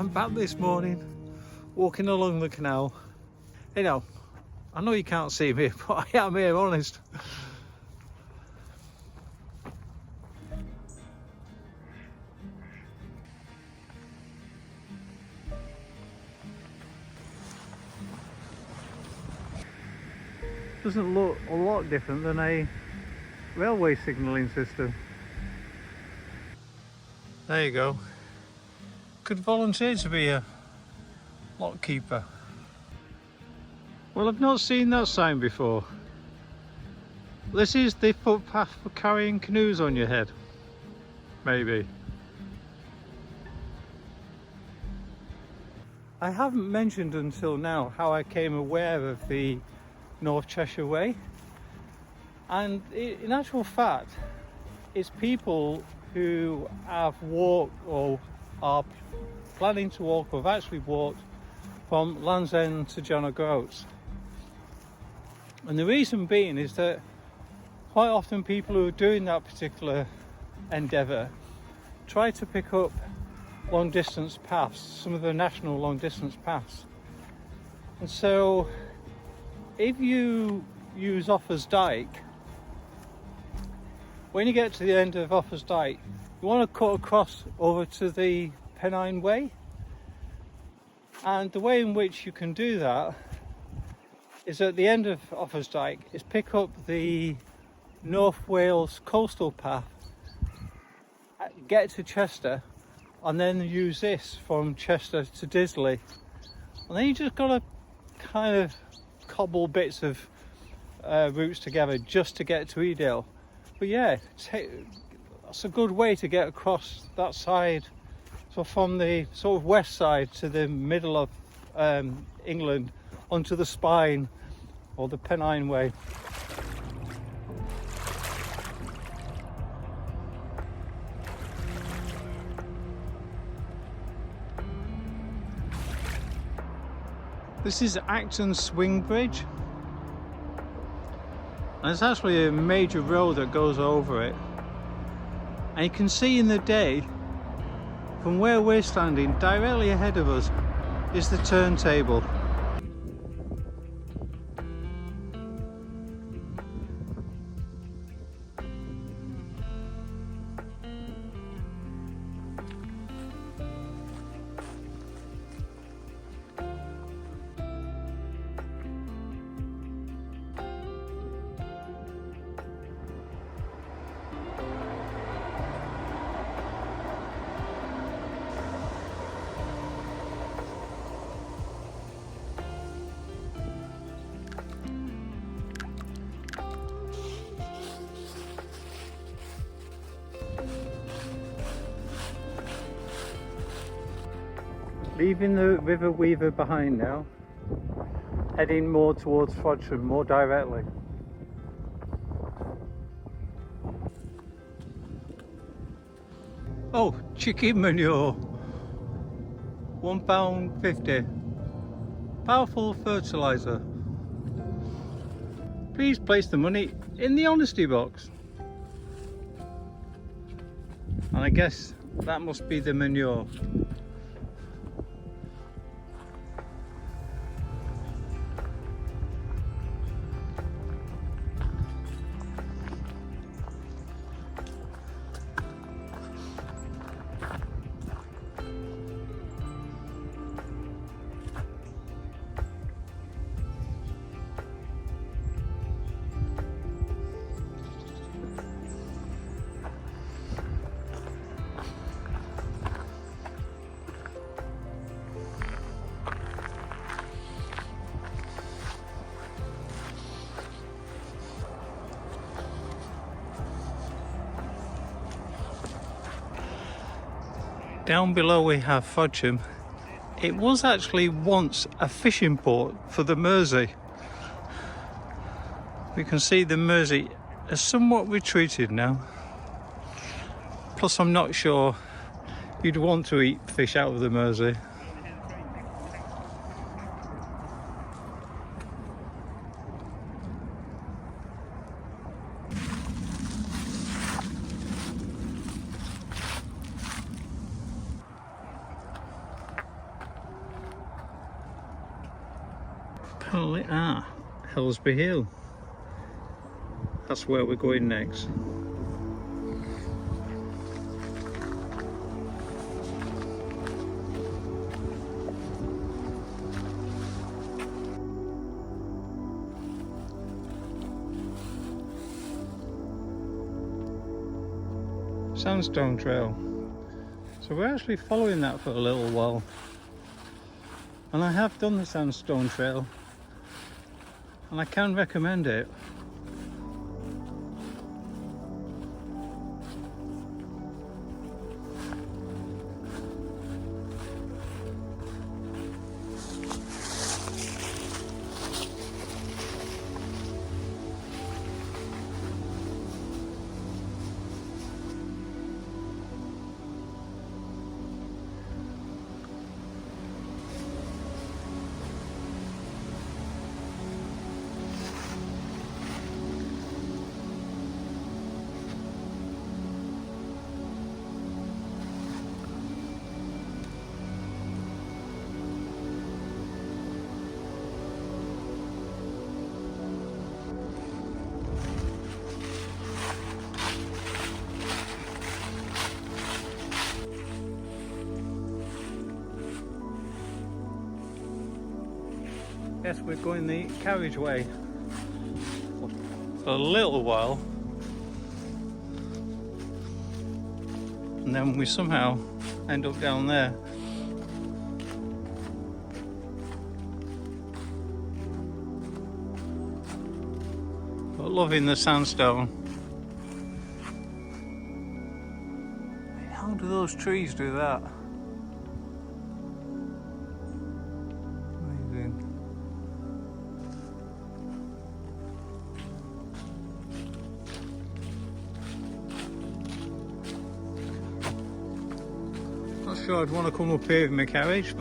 I'm back this morning, walking along the canal. You know, I know you can't see me, but I am here, honest. Doesn't look a lot different than a railway signalling system. There you go. Could volunteer to be a lock keeper. Well, I've not seen that sign before. This is the footpath for carrying canoes on your head. Maybe. I haven't mentioned until now how I came aware of the North Cheshire Way, and in actual fact it's people who have walked or are planning to walk or have actually walked from Land's End to John O'Groats. And the reason being is that quite often people who are doing that particular endeavour try to pick up long distance paths, some of the national long distance paths. And so if you use Offers Dyke, when you get to the end of Offers Dyke, you want to cut across over to the Pennine Way. And the way in which you can do that is at the end of Offers Dyke is pick up the North Wales coastal path, get to Chester, and then use this from Chester to Disley. And then you just got to kind of cobble bits of routes together just to get to Edale. But yeah, that's a good way to get across that side. So from the sort of west side to the middle of England onto the Spine or the Pennine Way. This is Acton Swing Bridge, and it's actually a major road that goes over it. And you can see in the day, from where we're standing, directly ahead of us is the turntable. Leaving the River Weaver behind now, heading more towards Frodsham, more directly. Oh, chicken manure, £1.50. Powerful fertiliser. Please place the money in the honesty box. And I guess that must be the manure. Down below we have Frodsham. It was actually once a fishing port for the Mersey. We can see the Mersey has somewhat retreated now. Plus I'm not sure you'd want to eat fish out of the Mersey. Apparently, Helsby Hill. That's where we're going next. Sandstone Trail. So we're actually following that for a little while. And I have done the Sandstone Trail, and I can recommend it. Yes, we're going the carriageway for a little while, and then we somehow end up down there. But loving the sandstone. How do those trees do that? Amazing. Not sure I'd want to come up here with my carriage.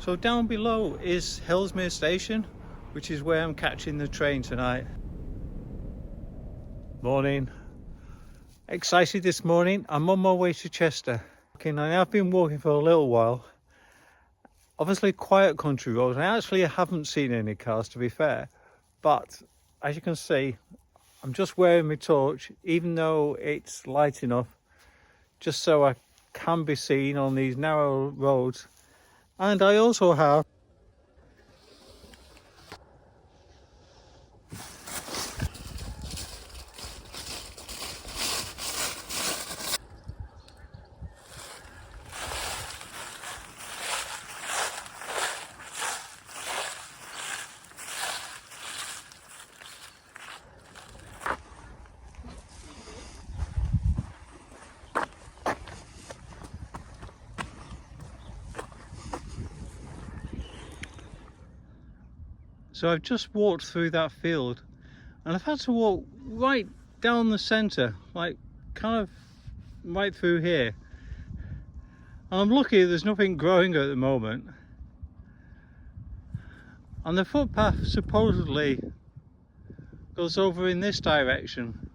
So down below is Helsby Station, which is where I'm catching the train tonight. Morning. Excited this morning. I'm on my way to Chester. Okay, I have been walking for a little while. Obviously quiet country roads. I actually haven't seen any cars, to be fair. But as you can see, I'm just wearing my torch, even though it's light enough, just so I can be seen on these narrow roads. And I also have So I've just walked through that field, and I've had to walk right down the centre, like kind of right through here. And I'm lucky there's nothing growing at the moment. And the footpath supposedly goes over in this direction.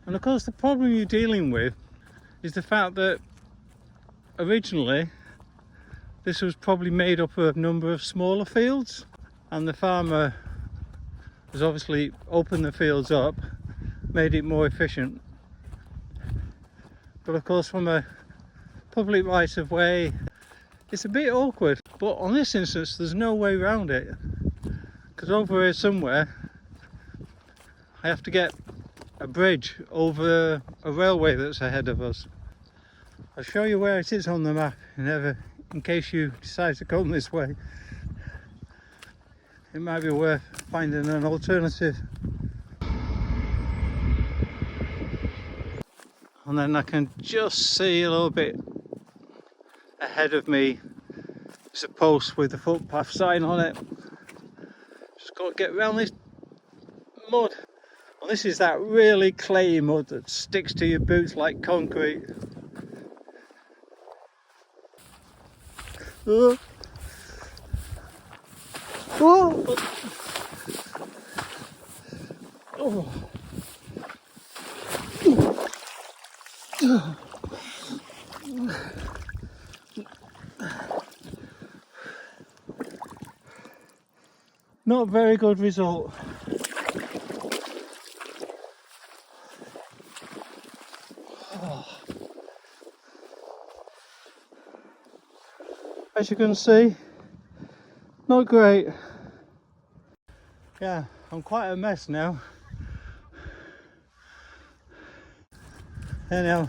And of course the problem you're dealing with is the fact that originally this was probably made up of a number of smaller fields, and the farmer has obviously opened the fields up, made it more efficient. But of course from a public right of way, it's a bit awkward. But on this instance there's no way around it, because over here somewhere I have to get a bridge over a railway that's ahead of us. I'll show you where it is on the map in case you decide to come this way. It might be worth finding an alternative. And then I can just see a little bit ahead of me. It's a post with the footpath sign on it. Just got to get around this mud. And this is that really clayey mud that sticks to your boots like concrete. Oh. Oh. Oh. Not a very good result. As you can see, not great. Yeah, I'm quite a mess now. Anyhow,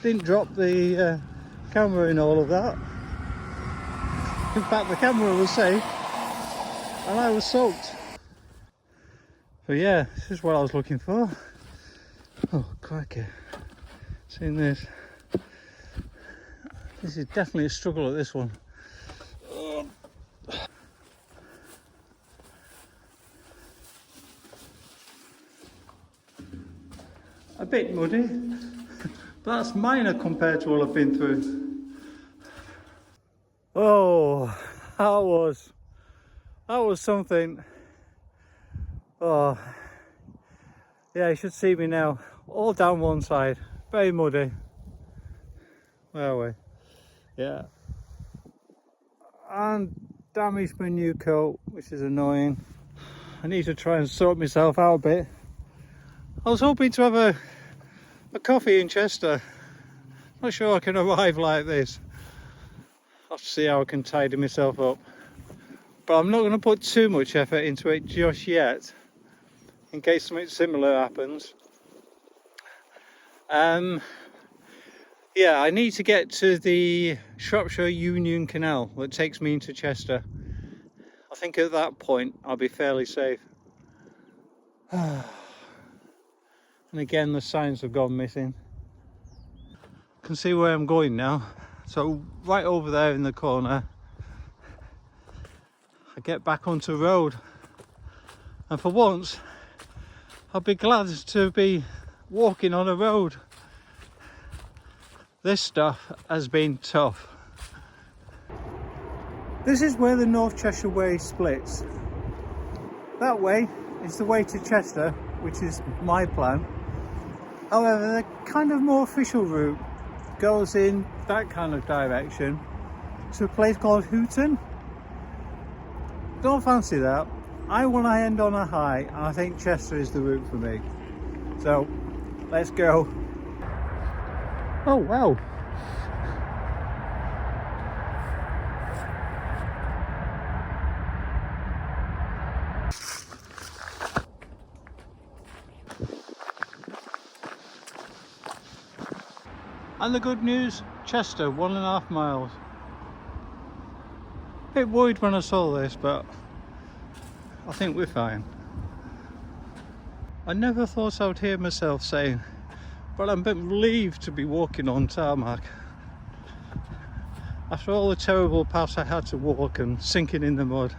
didn't drop the camera in all of that. In fact, the camera was safe and I was soaked. But yeah, this is what I was looking for. Oh, crikey. Seeing this. This is definitely a struggle at this one. A bit muddy, but that's minor compared to all I've been through. Oh, that was something. Oh, yeah, you should see me now. All down one side, very muddy. Where are we? Yeah. And damaged my new coat, which is annoying. I need to try and sort myself out a bit. I was hoping to have a coffee in Chester. Not sure I can arrive like this. I'll have to see how I can tidy myself up. But I'm not going to put too much effort into it just yet, in case something similar happens. Yeah, I need to get to the Shropshire Union Canal that takes me into Chester. I think at that point I'll be fairly safe. And again, the signs have gone missing. I can see where I'm going now. So right over there in the corner, I get back onto the road. And for once, I'll be glad to be walking on a road. This stuff has been tough. This is where the North Cheshire Way splits. That way is the way to Chester, which is my plan. However, the kind of more official route goes in that kind of direction to a place called Hooton. Don't fancy that. I want to end on a high, and I think Chester is the route for me. So, let's go. Oh wow. And the good news, Chester, 1.5 miles. A bit worried when I saw this, but I think we're fine. I never thought I would hear myself saying, but I'm a bit relieved to be walking on tarmac. After all the terrible paths I had to walk and sinking in the mud,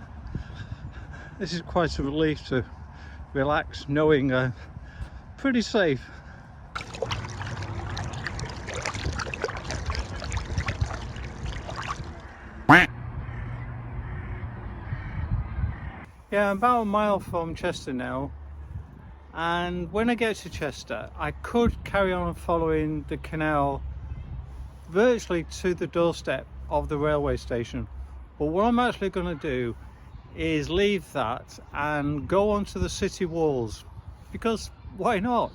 this is quite a relief to relax knowing I'm pretty safe. Yeah, I'm about a mile from Chester now, and when I get to Chester I could carry on following the canal virtually to the doorstep of the railway station, but what I'm actually going to do is leave that and go onto the city walls, because why not?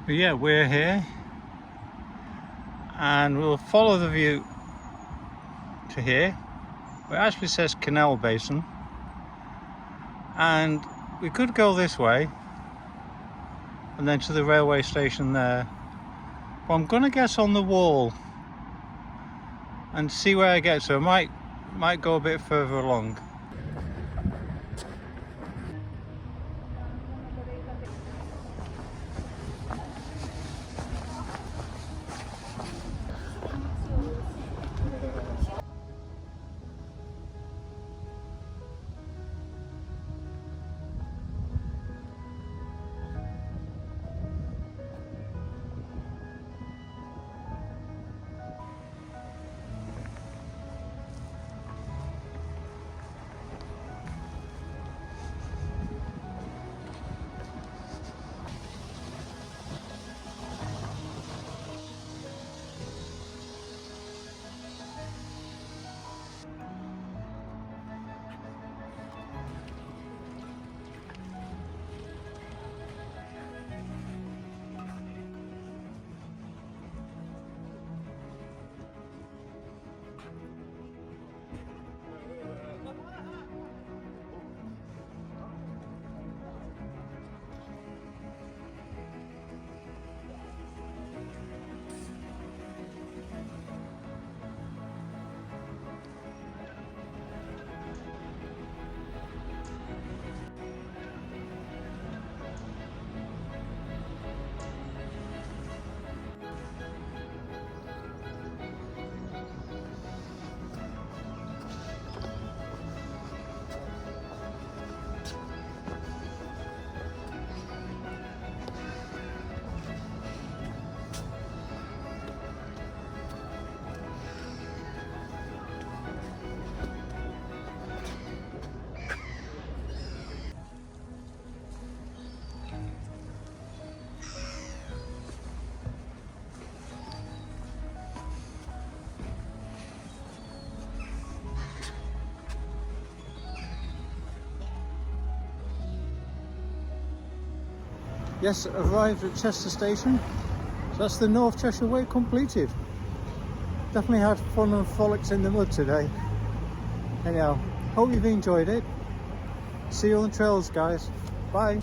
But yeah, we're here and we'll follow the view to here. It actually says Canal Basin. And we could go this way and then to the railway station there. But I'm going to guess on the wall and see where I get to. I might go a bit further along. Yes, arrived at Chester Station. So that's the North Cheshire Way completed. Definitely had fun and frolics in the mud today. Anyhow, hope you've enjoyed it. See you on the trails, guys. Bye.